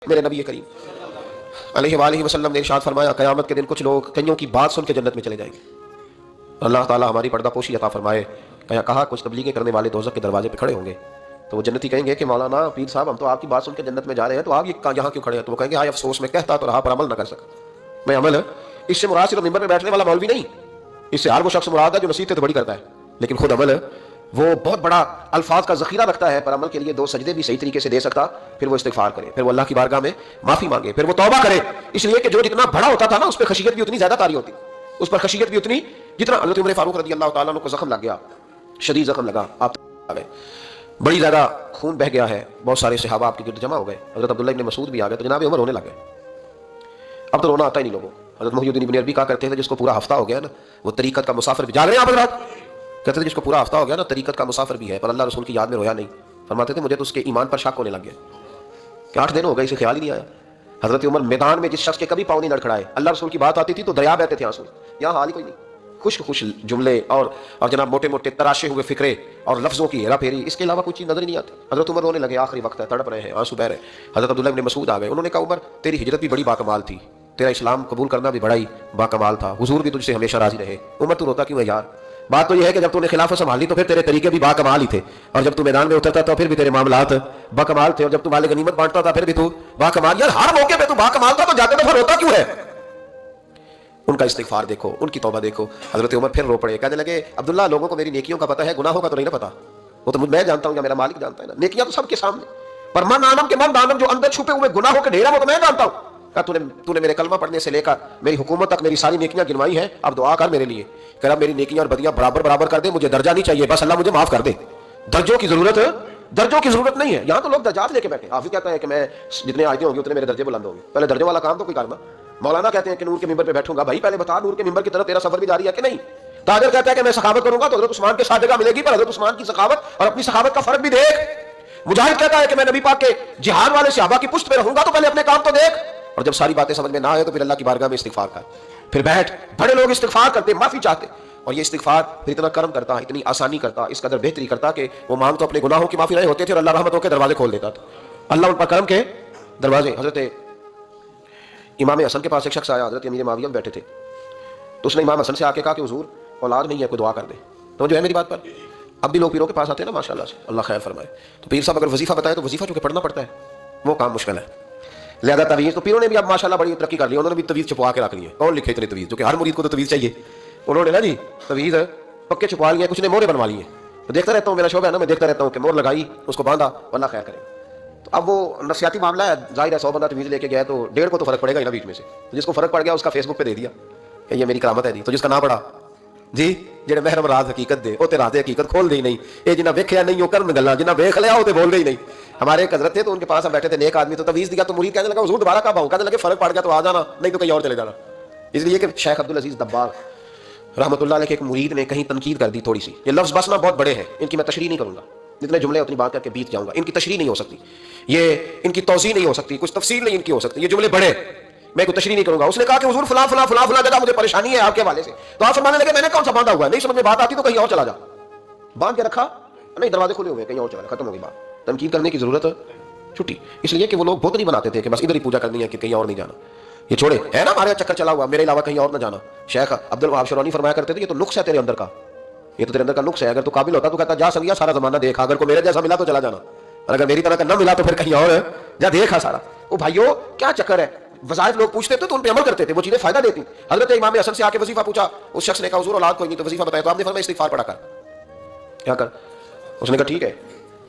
میرے نبی کریم علیہ وآلہ وسلم نے ارشاد فرمایا قیامت کے دن کچھ لوگ کئیوں کی بات سن کے جنت میں چلے جائیں گے. اللہ تعالیٰ ہماری پردہ پوشی عطا فرمائے. کہا کچھ تبلیغیں کرنے والے دوزخ کے دروازے پہ کھڑے ہوں گے تو وہ جنتی کہیں گے کہ مولانا پیر صاحب ہم تو آپ کی بات سن کے جنت میں جا رہے ہیں تو آپ یہاں کیوں کھڑے ہیں؟ تو وہ کہیں گے ہائے افسوس میں کہتا تو رہا پر عمل نہ کر سکا. میں عمل ہے اس سے مراد صرف ممبر پہ بیٹھنے والا مولوی نہیں, اس سے ہر وہ شخص مراد ہے جو نصیحتیں تو بڑی کرتا ہے لیکن خود عمل وہ بہت بڑا الفاظ کا ذخیرہ رکھتا ہے پر عمل کے لیے 2 سجدے بھی صحیح طریقے سے دے سکتا, پھر وہ استغفار کرے, پھر وہ اللہ کی بارگاہ میں معافی مانگے, پھر وہ توبہ کرے. اس لیے کہ جو جتنا بڑا ہوتا تھا نا اس پہ خشیت بھی اتنی زیادہ طاری ہوتی, اس پر خشیت بھی اتنی جتنا. حضرت عمر فاروق رضی اللہ تعالیٰ عنہ کو زخم لگ گیا, شدید زخم لگا, آپ آ گئے, بڑی زیادہ خون بہ گیا ہے, بہت سارے صحابہ آپ کے گرد جمع ہو گئے, حضرت عبداللہ ابن مسعود بھی آ گئے تو جناب عمر رونے لگ گئے. اب تو رونا آتا ہی نہیں لوگوں. حضرت محی الدین ابن عربی کہا کرتے تھے جس کو پورا ہفتہ ہو گیا نا وہ طریقت کا مسافر بھی, جاگ رہے ہیں آپ حضرات, کہتے تھے جس کو پورا ہفتہ ہو گیا نا طریقت کا مسافر بھی ہے پر اللہ رسول کی یاد میں رویا نہیں. فرماتے تھے مجھے تو اس کے ایمان پر شک ہونے لگ گیا کہ 8 دن ہو گئے اسے خیال ہی نہیں آیا. حضرت عمر میدان میں جس شخص کے کبھی پاؤں نہیں لڑکھڑائے, اللہ رسول کی بات آتی تھی تو دریا بہتے تھے آنسو, یہاں حال ہی کوئی نہیں. خوش جملے اور جناب موٹے موٹے تراشے ہوئے فکرے اور لفظوں کی ہیرا پھیری, اس کے علاوہ کوئی چیز نظر ہی نہیں آتی. حضرت عمر رونے لگے, آخری وقت ہے, تڑپ رہے ہیں, آنسو بہ رہے ہیں. حضرت عبداللہ ابن مسعود آ گئے, انہوں نے کہا عمر تیری ہجرت بھی بڑی باکمال تھی, تیرا اسلام قبول کرنا بھی بڑا ہی باکمال تھا, حضور بھی تجھ سے ہمیشہ راضی رہے. عمر تو روتا کیوں ہے یار؟ بات تو یہ ہے کہ جب تو نے خلافت سنبھالی تو پھر تیرے طریقے بھی باکمال ہی تھے, اور جب تو میدان میں اترتا تھا پھر بھی تیرے معاملات باکمال تھے, اور جب تو مال غنیمت بانٹتا تھا پھر بھی تو باکمال. یار ہر موقع پہ تو باکمال تھا تو جاتے تو پھر روتا کیوں ہے؟ ان کا استغفار دیکھو, ان کی توبہ دیکھو. حضرت عمر پھر رو پڑے, کہنے لگے عبداللہ لوگوں کو میری نیکیوں کا پتہ ہے, گناہوں کا تو نہیں نہ پتا. وہ تو میں جانتا ہوں یا میرا مالک جانتا ہے نا, نیکیاں تو سب کے سامنے, پر من آنم کے من دانم جو اندر چھپے ہوئے گناہوں کے ڈھیر وہ تو میں جانتا ہوں. کہا تو نے میرے کلمہ پڑھنے سے لے کر میری حکومت تک میری ساری نیکیاں گنوائی ہیں, اب دعا کر میرے لیے. کہہ رہا میری نیکیاں اور بدیاں برابر کر دے, مجھے درجہ نہیں چاہیے, بس اللہ مجھے معاف کر دے. درجوں کی ضرورت نہیں ہے. یہاں تو لوگ درجات لے کے بیٹھے. حافظ کہتا ہے کہ میں جتنے آیتیں ہوں گی اتنے میرے درجے بلند ہوں گے, پہلے درجوں والا کام تو کوئی کرنا. مولانا کہتے ہیں کہ نور کے ممبر پہ بیٹھوں گا, بھائی پہلے بتا نور کے ممبر کی طرف تیرا سفر بھی جاری ہے کہ نہیں. تاجر کہتا ہے کہ میں سخاوت کروں گا تو حضرت عثمان کے ساتھ جگہ ملے گی, پر حضرت عثمان کی سخاوت اور اپنی سخاوت کا فرق بھی دیکھ. مجاہد کہتا ہے کہ میں نبی پاک کے جہاد والے صحابہ کی پشت پہ رہوں گا تو پہلے اپنے کام تو دیکھ, اور جب ساری باتیں سمجھ میں نہ آئے تو پھر اللہ کی بارگاہ میں استغفار کر, پھر بیٹھ. بڑے لوگ استغفار کرتے, معافی چاہتے, اور یہ استغفار پھر اتنا کرم کرتا, اتنی آسانی کرتا, اس قدر بہتری کرتا کہ وہ مانگ تو اپنے گناہوں کی معافی رہے ہوتے تھے اور اللہ رحمتوں کے دروازے کھول دیتا تھا. اللہ ان پر کرم کے دروازے. حضرت امام حسن کے پاس ایک شخص آیا, حضرت امیر معاویہ میں بیٹھے تھے, تو اس نے امام حسن سے آ کے کہا کہ حضور اولاد نہیں ہے, کوئی دعا کر دے. تو جو ہے میری بات پر اب بھی لوگ پیروں کے پاس آتے ہیں نا ماشاءاللہ سے, اللہ خیر فرمائے, تو پیر صاحب اگر وظیفہ بتائے تو وظیفہ چونکہ پڑھنا پڑتا ہے وہ کام مشکل ہے, لہذا تعویذ تو پیروں نے بھی اب ماشاءاللہ بڑی ترقی کر لی, انہوں نے بھی تعویذ چھپوا کے رکھ لی ہے. کون لکھے اتنے تعویذ, جو کہ ہر مرید کو تو تعویذ چاہیے, انہوں نے نا جی تعویذ پکے چھپوا لیے, کچھ نے مورے بنوا لیے. تو دیکھتا رہتا ہوں, میرا شوق ہے نا, میں دیکھتا رہتا ہوں کہ مور لگائی, اس کو باندھا, اللہ خیر کرے. تو اب وہ نفسیاتی معاملہ ہے, ظاہر ہے 100 بندہ تعویذ لے کے گیا تو 1.5 کو تو فرق پڑے گا ہی نا بیچ میں سے. جس کو فرق پڑ گیا اس کا فیس بک پہ دے دیا کہ یہ میری کرامت ہے جی, تو جس کا نہ پڑا جی جڑے محرم راز حقیقت دے, وہ تے راز حقیقت کھول دے نہیں. یہ جنہ ویکھیا نہیں وہ کرن گلاں, جنہ ویکھ لیا وہ تے بول دے ہی نہیں. ہمارے ایک حضرت تھے تو ان کے پاس ہم بیٹھے تھے, نیک آدمی, تو تعویذ دیا تو مرید کہنے لگا حضور دوبارہ کب آؤں, کہنے لگے فرق پڑ گیا تو آ جانا, نہیں تو کہیں اور چلے جانا. اس لیے کہ شیخ عبدالعزیز دباغ رحمۃ اللہ علیہ کے ایک مرید نے کہیں تنقید کر دی تھوڑی سی. یہ لفظ بس نا بہت بڑے ہیں, ان کی میں تشریح نہیں کروں گا, جتنے جملے اتنی بات کر کے بیت جاؤں گا. ان کی تشریح نہیں ہو سکتی, یہ ان کی توضیح نہیں ہو سکتی, کچھ تفصیل نہیں ان کی ہو سکتی, یہ جملے بڑے, میں کوئی تشریح نہیں کروں گا. اس نے کہا کہ حضور فلاں فلاں فلاں فلاں جگہ مجھے پریشانی ہے آپ کے حوالے سے. تو آپ فرمانے لگے میں نے کون سا باندھا ہوا ہے, نہیں سمجھ میں بات آتی تو کہیں اور چلا جا. باندھ کے رکھا نہیں, دروازے کھلے ہوئے, کہیں اور چلا, ختم ہو گئی بات. تنقید کرنے کی ضرورت چھٹی, اس لیے کہ وہ لوگ بہت نہیں بناتے تھے کہ بس ادھر ہی پوجا کرنی ہے کہ کہیں اور نہیں جانا. یہ چھوڑے ہے نا ہمارے چکر چلا ہوا, میرے علاوہ کہیں اور نہ جانا. شیخ عبد الوہاب شرونی فرمایا کرتے تھے یہ تو نقص ہے تیرے اندر کا, یہ تو تیرے اندر کا نقص ہے. اگر تو قابل ہوتا تو کہتا جا سنگیا سارا زمانہ دیکھا, اگر کو میرے جیسا ملا تو چلا جانا, اور اگر میری طرح کا نہ ملا تو پھر کہیں اور جا دیکھا سارا. وہ بھائیو کیا چکر ہے, وظائف لوگ پوچھتے تھے تو ان پہ عمل کرتے تھے, وہ چیزیں فائدہ دیتی. حضرت امام حسن سے آ کے وظیفہ پوچھا, اس شخص نے کہا حضور اولاد کوئی نہیں, تو وظیفہ بتایا, تو آپ نے فرمایا استغفار پڑھا کر. کیا کر, اس نے کہا ٹھیک ہے.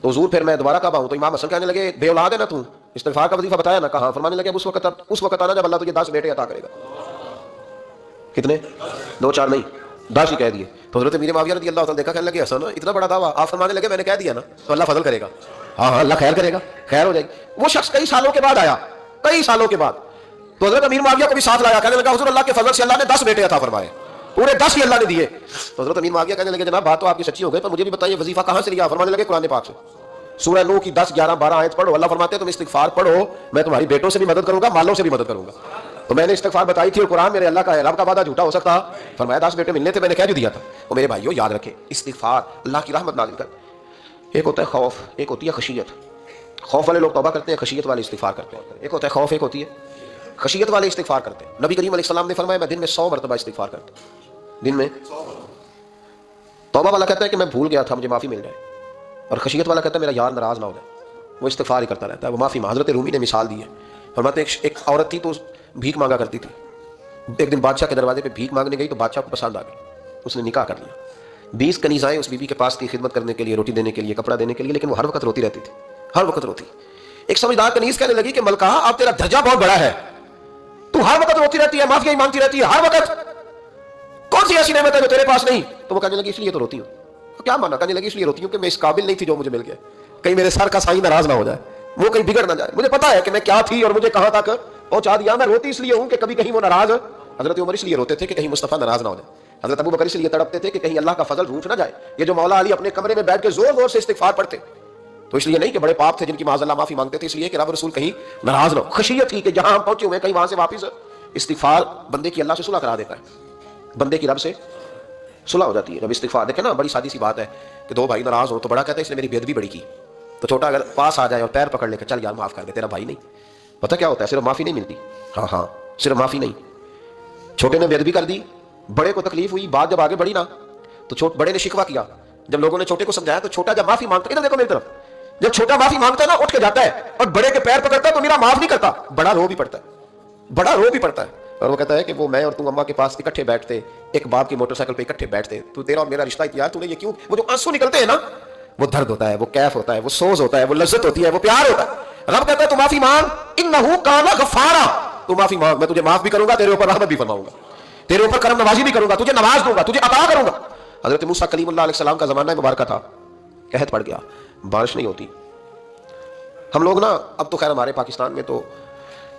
تو حضور پھر میں دوبارہ کب آؤں, تو امام حسن کہنے لگے بے اولاد ہے نا تو, استغفار کا وظیفہ بتایا نا, کہا. فرمانے لگے اس وقت آنا جب اللہ تجھے 10 بیٹے عطا کرے گا. کتنے, 2 4 نہیں, 10 ہی کہہ دیے. تو حضرت امیر معاویہ رضی اللہ تعالیٰ دیکھا, کہنے لگے حسن اتنا بڑا دعویٰ, آپ فرمانے لگے میں نے کہہ دیا نا تو اللہ فضل کرے گا. ہاں اللہ خیر کرے گا, خیر ہو جائے گی. وہ شخص کئی سالوں کے بعد آیا, کئی سالوں کے بعد, تو حضرت امیر معاویہ کو بھی ساتھ لایا, کہنے لگا حضور اللہ کے فضل سے اللہ نے 10 بیٹے عطا فرمائے, پورے 10 ہی اللہ نے دیے. تو حضرت امیر معاویہ کہنے لگے جناب بات تو آپ کی سچی ہو گئی, پر مجھے بھی بتائیے وظیفہ کہاں سے لیا. فرمانے لگے قرآن پاک سے, سورہ نوح کی 10 11 12 آیت پڑھو. اللہ فرماتے ہیں تم استغفار پڑھو, میں تمہاری بیٹوں سے بھی مدد کروں گا, مالوں سے بھی مدد کروں گا. تو میں نے استغفار بتائی تھی, اور قرآن میرے اللہ کا ہے, رب کا وعدہ جھوٹا ہو سکتا. فرمایا 10 بیٹے ملنے تھے, میں نے کہہ دیا تھا. اور میرے بھائیو یاد رکھیں, استغفار اللہ کی رحمت نازل کر. ایک ہوتا ہے خوف, ایک ہوتی ہے خشیت. خوف والے لوگ توبہ کرتے ہیں, خشیت والے استغفار کرتے ہیں. ایک ہوتا ہے خوف, ایک ہوتی ہے خشیت والے استغفار کرتے ہیں. نبی کریم علیہ السلام نے فرمایا میں دن میں 100 مرتبہ استغفار کرتا ہوں. دن میں توبہ والا کہتا ہے کہ میں بھول گیا تھا, مجھے معافی مل جائے, اور خشیت والا کہتا ہے میرا یار ناراض نہ ہو جائے, وہ استغفار ہی کرتا رہتا ہے, وہ معافی. حضرت رومی نے مثال دی ہے, فرماتے ہیں ایک عورت تھی تو بھیک مانگا کرتی تھی. ایک دن بادشاہ کے دروازے پہ بھیک مانگنے گئی تو بادشاہ کو پسند آ گئی, اس نے نکاح کر لیا. 20 کنیزائیں اس بیوی کے پاس تھی خدمت کرنے کے لیے, روٹی دینے کے لیے, کپڑا دینے کے لیے, لیکن وہ ہر وقت روتی رہتی تھی, ہر وقت روتی. ایک سمجھدار کنیز کہنے لگی کہ ملکہ اب تیرا درجہ بہت بڑا ہے, تو ہر وقت روتی رہتی ہے, معافی مانگتی رہتی ہے ہر وقت, کون سی ایسی نعمت ہے جو تیرے پاس نہیں؟ تو وہ کہنے لگی اس لیے تو روتی ہوں. کیا مانا؟ کہنے لگی اس لیے روتی ہوں کہ میں اس قابل نہیں تھی جو مجھے مل گیا, کہیں میرے سر کا سائیں ناراض نہ ہو جائے, وہ کہیں بگڑ نہ جائے. مجھے پتا ہے کہ میں کیا تھی اور مجھے کہاں تک پہنچا دیا. میں روتی اس لیے ہوں کہ کبھی کہیں وہ ناراض. حضرت عمر اس لیے روتے تھے کہ کہیں مصطفیٰ ناراض نہ ہو جائے. حضرت ابو بکر اس لیے تڑپتے تھے کہ کہیں اللہ کا فضل روٹ نہ جائے. یہ جو مولا علی اپنے کمرے میں بیٹھ کے زور زور سے استغفار پڑھتے, تو اس لیے نہیں کہ بڑے پاپ تھے جن کی معاذ اللہ معافی مانگتے تھے, اس لیے کہ رب رسول کہیں ناراض نہ ہو. خشیت تھی کہ جہاں ہم پہنچے ہوئے کہیں وہاں سے واپس. استغفار بندے کی اللہ سے صلح کرا دیتا ہے, بندے کی رب سے صلح ہو جاتی ہے جب استغفار. دیکھیں نا, بڑی سادی سی بات ہے کہ دو بھائی ناراض ہو تو بڑا کہتا ہے اس نے میری بے ادبی بڑی کی, تو چھوٹا اگر پاس آ جائے اور پیر پکڑ لے کے چل یار معاف کر دے, تیرا بھائی نہیں. پتہ کیا ہوتا ہے, صرف معافی نہیں ملتی. ہاں صرف معافی نہیں, چھوٹے نے بے ادبی کر دی, بڑے کو تکلیف ہوئی, بات جب آگے بڑھی نا تو بڑے نے شکوہ کیا. جب لوگوں نے چھوٹے کو سمجھایا تو چھوٹا جب معافی مانگتا, ادھر دیکھو میری طرف, جب چھوٹا معافی مانگتا ہے نا اٹھ کے جاتا ہے اور بڑے کے پیر پکڑتا ہے تو میرا معاف نہیں کرتا, بڑا رو بھی پڑتا ہے, بڑا رو بھی پڑتا ہے. اور وہ کہتا ہے کہ وہ میں اور تم اماں کے پاس اکٹھے بیٹھتے, ایک باپ کی موٹر سائیکل پہ اکٹھے بیٹھتے, تو تیرا اور میرا رشتہ یار تو نے یہ کیوں. وہ جو آنسو نکلتے ہیں نا, وہ درد ہوتا ہے, وہ کیف ہوتا ہے, وہ سوز ہوتا ہے, وہ لذت ہوتی ہے, وہ پیار ہوتا ہے. رب کہتا ہے تو معافی مانگ, انہ کان غفارا, تو معافی مانگ, میں تجھے معاف بھی کروں گا, تیرے اوپر رحمت بھی فرماؤں گا, تیرے اوپر کرم نوازی بھی کروں گا, تجھے نواز دوں گا, تجھے عطا کروں گا. حضرت موسیٰ کلیم اللہ علیہ السلام کا زمانہ مبارکہ تھا, قحط پڑ گیا, بارش نہیں ہوتی. ہم لوگ نا, اب تو خیر ہمارے پاکستان میں تو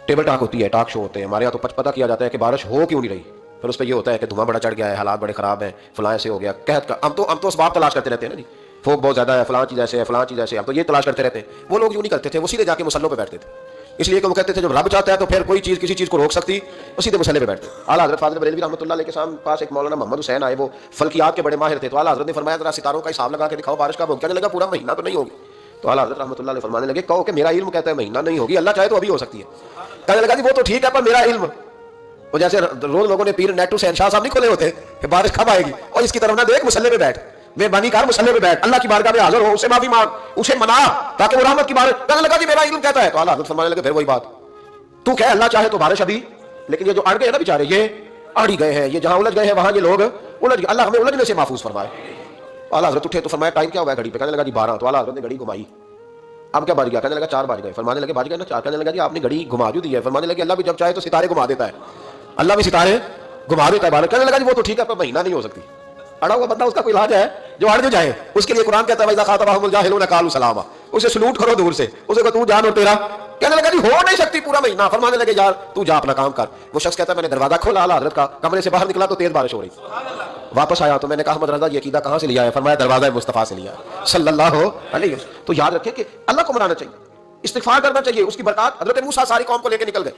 ٹیبل ٹاک ہوتی ہے, ٹاک شو ہوتے ہیں. ہمارے یہاں تو پتہ کیا جاتا ہے کہ بارش ہو کیوں نہیں رہی, پھر اس پہ یہ ہوتا ہے کہ دھواں بڑا چڑھ گیا ہے, حالات بڑے خراب ہیں, فلاں ایسے ہو گیا, قحط کا. ہم تو اسباب تلاش کرتے رہتے ہیں نا جی, پھوک بہت زیادہ ہے, فلاں چیز ایسے ہے, فلاں چیز ایسے ہے, ہم تو یہ تلاش کرتے رہتے ہیں. وہ لوگ یوں نہیں کرتے تھے, وہ سیدھے جا کے مسلوں پہ بیٹھتے تھے, اس لیے کہ وہ کہتے تھے جب رب چاہتا ہے تو پھر کوئی چیز کسی چیز کو روک سکتی, وہ سیدھے مسلے پہ بیٹھتے. اعلیٰ حضرت فاضل بریلوی رحمۃ اللہ علیہ کے پاس ایک مولانا محمد حسین آئے, وہ فلکیات کے بڑے ماہر تھے. تو اعلیٰ حضرت نے فرمایا ذرا ستاروں کا حساب لگا کے دکھاؤ بارش کا. وہ کہنے لگا پورا مہینہ تو نہیں ہوگی. تو اعلیٰ حضرت رحمۃ اللہ علیہ فرمانے لگے کہو کہ میرا علم کہتا ہے مہینہ نہیں ہوگی, اللہ چاہے تو ابھی ہو سکتی ہے. کہنے لگا جی وہ تو ٹھیک ہے پر میرا علم, وہ جیسے روز لوگوں نے پیر نیٹو سے شاہ صاحب نہیں کھولے ہوتے کہ بارش کب آئے گی, اور اس کی طرف نہ دیکھ, مسلے پہ بیٹھ, مہربانی کار مسلے پہ بیٹھ, اللہ کی بارگاہ میں حاضر ہو, اسے معافی مانگ, اسے منا تاکہ وہ رحمت کی بارش. کہنے لگا جی میرا علم کہتا ہے. تو اعلیٰ حضرت فرمانے لگے پھر وہی بات, تو کہ اللہ چاہے تو بارش ابھی, لیکن یہ جو اڑ گئے ہیں نا بیچارے, یہ اڑی گئے ہیں, یہ جہاں الجھ گئے ہیں وہاں یہ لوگ الجھ گئے, اللہ ہمیں الجھنے سے محفوظ فرمائے. اعلیٰ حضرت اٹھے تو فرمایا ٹائم کیا ہوا ہے گھڑی پہ؟ کہنے لگا جی 12. تو اعلیٰ حضرت نے گھڑی گھمائی, اب کیا بج گیا؟ کہنے لگا 4 بج گئے. فرمانے لگے بج گئے نا 4. کہنے لگا جی آپ نے گھڑی گھما جو دی ہے. فرمانے لگے اللہ بھی جب چاہے تو ستارے گھما دیتا ہے, اللہ بھی ستارے گھما دیتا ہے. کہنے لگا جی وہ تو ٹھیک ہے پر مہینہ نہیں ہو سکتی. اڑا ہوا بندہ, اس کا کوئی علاج ہے جو اڑ جو جائے, اس کے لیے قرآن کہتا ہے وَإِذَا خَاطَبَهُمُ الْجَاهِلُونَ قَالُوا سَلَامًا, اسے سلوٹ کرو دور سے, اسے کہ تو جان اور تیرا. کہنے لگا جی ہو نہیں سکتی پورا مہینہ. فرمانے لگے یار تو جا اپنا کام کر. وہ شخص کہتا ہے میں نے دروازہ کھولا, اعلیٰ حضرت کا کمرے سے باہر نکلا تو تیز بارش ہو رہی. واپس آیا تو میں نے کہا احمد رضا یہ عقیدہ کہاں سے لیا ہے؟ فرمایا دروازہ مصطفیٰ سے لیا ہے صلی اللہ علیہ وسلم. تو یاد رکھیں کہ اللہ کو منانا چاہیے, استغفار کرنا چاہیے, اس کی برکات. حضرت موسیٰ ساری قوم کو لے کے نکل گئے.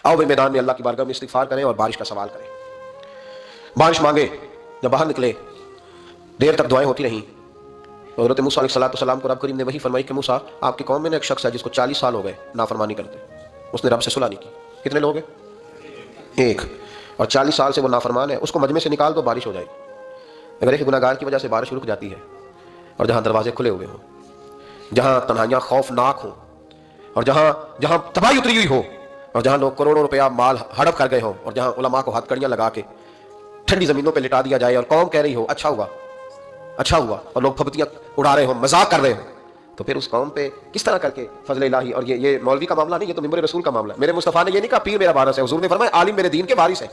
آؤ بھائی میدان میں اللہ کی بارگاہ میں استغفار کریں اور بارش کا سوال کریں, بارش مانگے. جب باہر نکلے دیر تک دعائیں ہوتی رہیں. حضرت موسیٰ علیہ السلام کو رب کریم نے وہی فرمائی کہ موسیٰ آپ کی قوم میں ایک شخص ہے جس کو 40 سال ہو گئے نافرمانی کرتے, اس نے رب سے صلح نہیں کی. کتنے لوگ ہیں؟ ایک. اور 40 سال سے وہ نافرمان ہے, اس کو مجمع سے نکال دو بارش ہو جائے گی. اگر ایک گناہگار کی وجہ سے بارش رک جاتی ہے, اور جہاں دروازے کھلے ہوئے ہوں, جہاں تنہائیاں خوفناک ہوں, اور جہاں تباہی اتری ہوئی ہو, اور جہاں لوگ کروڑوں روپیہ مال ہڑپ کر گئے ہوں, اور جہاں علماء کو ہاتھ کڑیاں لگا کے ٹھنڈی زمینوں پہ لٹا دیا جائے اور قوم کہہ رہی ہو اچھا ہوا اچھا ہوا, اور لوگ پھپتیاں اڑا رہے ہوں, مذاق کر رہے ہوں, تو پھر اس قوم پہ کس طرح کر کے فضل الہی. اور یہ مولوی کا معاملہ نہیں, یہ تو ممبر رسول کا معاملہ ہے. میرے مصطفیٰ نے یہ نہیں کہا پیر میرا وارث ہے, حضور نے فرمایا عالم میرے دین کے وارث ہے.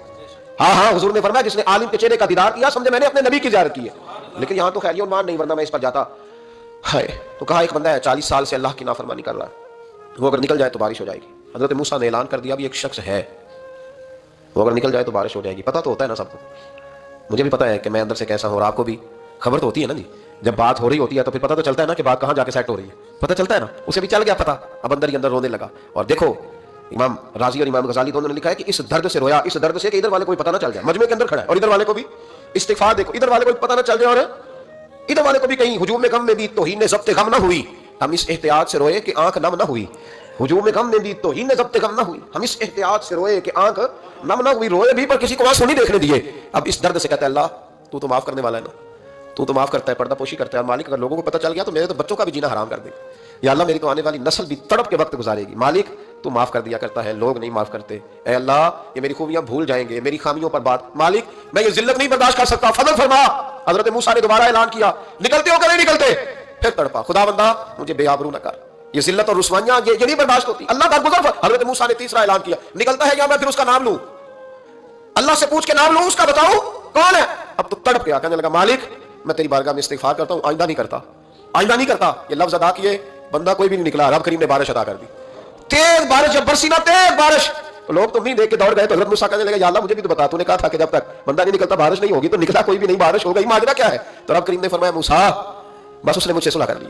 ہاں حضور نے فرمایا جس نے عالم کے چہرے کا دیدار کیا سمجھے میں نے اپنے نبی کی زیارت کی ہے. لیکن یہاں تو خیر عنوان نہیں, ورنہ میں اس پر جاتا ہے. تو کہا ایک بندہ ہے 40 سال سے اللہ کی نافرمانی کر رہا ہے, وہ اگر نکل جائے تو بارش ہو جائے گی. حضرت موسیٰ نے اعلان کر دیا بھی ایک شخص ہے, وہ اگر نکل جائے تو بارش ہو جائے گی. پتہ تو ہوتا ہے نا سب کو, مجھے بھی پتہ ہے کہ میں اندر سے کیسا ہوں, اور آپ کو بھی خبر تو ہوتی ہے نا جی. جب بات ہو رہی ہوتی ہے تو پھر پتہ تو چلتا ہے نا کہ بات کہاں جا کے سیٹ ہو رہی ہے, پتہ چلتا ہے نا. اسے بھی چل گیا پتہ, اب اندر ہی اندر رونے لگا. اور دیکھو امام رازی اور امام غزالی دونوں نے لکھا ہے کہ اس درد سے رویا, اس درد سے کہ ادھر والے کو پتہ نہ چل جائے, مجمع کے اندر کھڑا ہے, اور ادھر والے کو بھی استغفار. دیکھو ادھر والے کو پتہ نہ چل جائے اور ادھر والے کو بھی کہیں ہجوم میں غم میں بھی توہین ضبط غم نہ ہوئی, ہم اس احتیاط سے روئے کہ آنکھ نم نہ ہوئی، ہجوم غم نے دی تو ہی ضبط غم نہ ہوئی. ہم اس احتیاط سے روئے کہ آنکھ نم نہ ہوئی، روئے بھی پر کسی کو آنسو نہیں دیکھنے دیے. اب اس درد سے کہتا ہے اللہ تو معاف کرنے والا ہے نا، تو معاف کرتا ہے، پردہ پوشی کرتا ہے. اور مالک اگر لوگوں کو پتہ چل گیا تو میرے تو بچوں کا بھی جینا حرام کر دے گا. یا اللہ میری تو آنے والی نسل بھی تڑپ کے وقت گزارے گی. مالک تو معاف کر دیا کرتا ہے، لوگ نہیں معاف کرتے. اے اللہ یہ میری خوبیاں بھول جائیں گے، میری خامیوں پر بات. مالک میں یہ ذلت نہیں برداشت کر سکتا، فضل فرما. حضرت موسیٰ نے دوبارہ اعلان کیا، نکلتے ہو کہ نہیں نکلتے؟ پھر تڑپا، خدا بندہ مجھے بے آبرو نہ کر. یہ ذلت اور رسوائیاں یہ نہیں برداشت ہوتی. اللہ کا گزر. حضرت موسیٰ نے تیسرا اعلان کیا، نکلتا ہے یا میں پھر اس کا نام لوں؟ اللہ سے پوچھ کے نام لوں اس کا، بتاؤ کون ہے؟ اب تو تڑپ گیا، کہنے لگا مالک میں تیری بارگاہ میں استغفار کرتا ہوں، آئندہ نہیں کرتا، آئندہ نہیں کرتا. یہ لفظ ادا کیے، بندہ کوئی بھی نہیں نکلا. رب کریم نے بارش عطا کر دی، تیز بارش. جب برسی نا تیز بارش تو لوگ تو نہیں دیکھ کے دوڑ گئے. تو حضرت موسیٰ کہنے لگا یا اللہ مجھے بھی تو بتا، تو نے کہا تھا کہ جب تک بندہ نہیں نکلتا بارش نہیں ہوگی. تو نکلا کوئی بھی نہیں، بارش ہو گئی، ماجرا کیا ہے؟ تو رب کریم نے فرمایا موسیٰ بس اس نے مجھ سے صلح کر لی،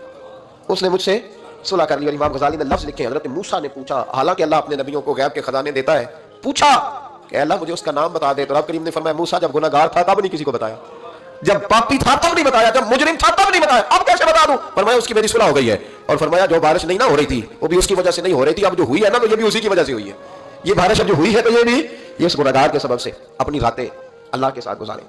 اس نے مجھ سے صلح کر لی. اور امام غزالی نے لفظ لکھے، حضرت موسیٰ نے پوچھا، حالانکہ اللہ اپنے نبیوں کو غیب کے خزانے دیتا ہے، پوچھا کہ اللہ مجھے اس کا نام بتا دے. تو رب کریم نے فرمایا موسیٰ جب گناہ گار تھا تب نہیں کسی کو بتایا، جب پاپی تھا تب نہیں بتایا، جب مجرم تھا تب نہیں بتایا، اب کیسے بتا دوں؟ فرمایا اس کی میری صلح ہو گئی ہے. اور فرمایا جو بارش نہیں نہ ہو رہی تھی وہ بھی اس کی وجہ سے نہیں ہو رہی تھی، اب جو ہوئی ہے نا تو یہ بھی اسی کی وجہ سے ہوئی ہے. یہ بارش اب جو ہوئی ہے تو یہ بھی اس گناہگار کے سبب سے. اپنی راتیں اللہ کے ساتھ گزاریں.